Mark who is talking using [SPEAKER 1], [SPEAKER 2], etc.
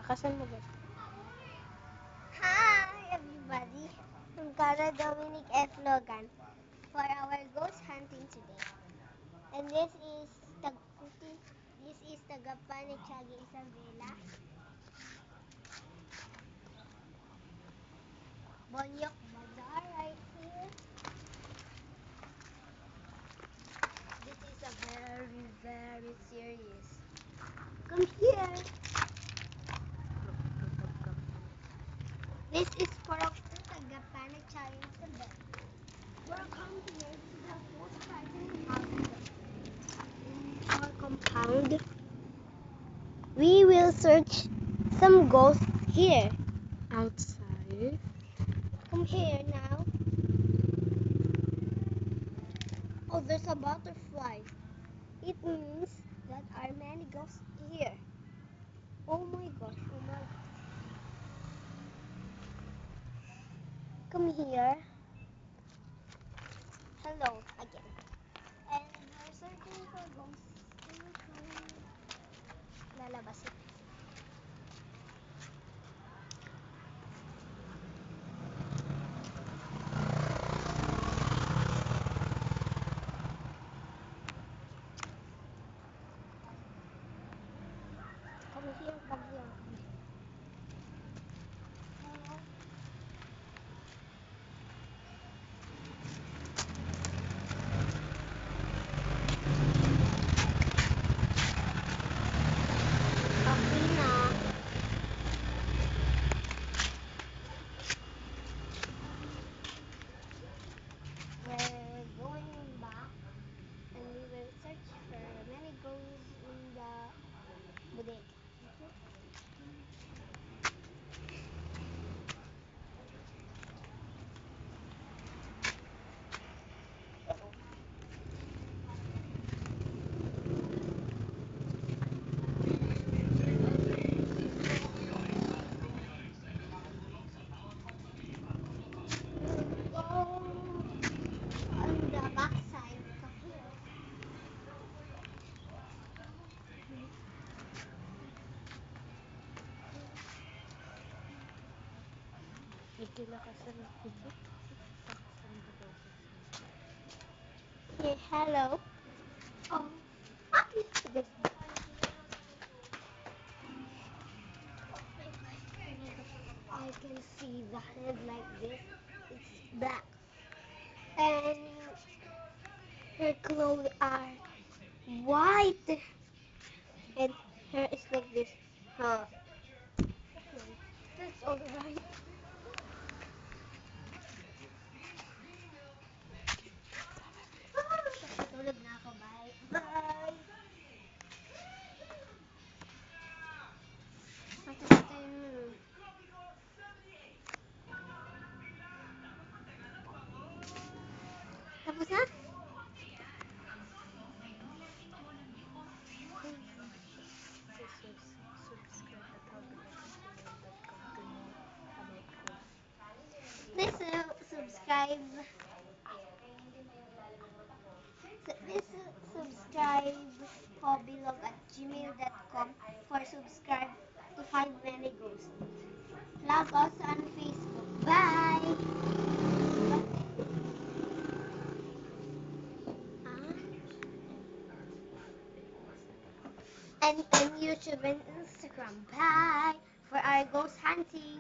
[SPEAKER 1] Bakasan mo ba?
[SPEAKER 2] Hi everybody, I'm Cara Dominic F. Logan for our ghost hunting today. And this is Tagapan ni Chagi Isabela. Bonyok Bazaar right here. This is a very, very serious. Come here. This is Porokto Tagapan ni Chagi Isabela. Welcome here to the ghost hunting house. In our compound, we will search some ghosts here.
[SPEAKER 1] Outside.
[SPEAKER 2] Come here now. Oh, there's a butterfly. It means that there are many ghosts here. Oh my gosh, oh my gosh. Come here. Hello again. And we're searching for ghosts. Lalabas ito. Come here, come here. Hello. Okay na. We're going back and we will search for many ghosts in the bodega. On the back side, come here.
[SPEAKER 1] Ikilakasan mo. Bakasan mo daw kasi.
[SPEAKER 2] Hey, hello. Oh, what is this? I can see the head like this. It's black. And her clothes are white. And hair is like this. Huh. Okay, that's alright. Tulog na ako. Bye. Bye. Patayin mo. Tapos na?
[SPEAKER 1] Subscribe at hobbylovestudio.com to know about ghosts.
[SPEAKER 2] Please subscribe. Please subscribe hobbylog@gmail.com for subscribe to find many ghosts. Log us on Facebook. Bye. And YouTube and Instagram. Bye for our ghost hunting.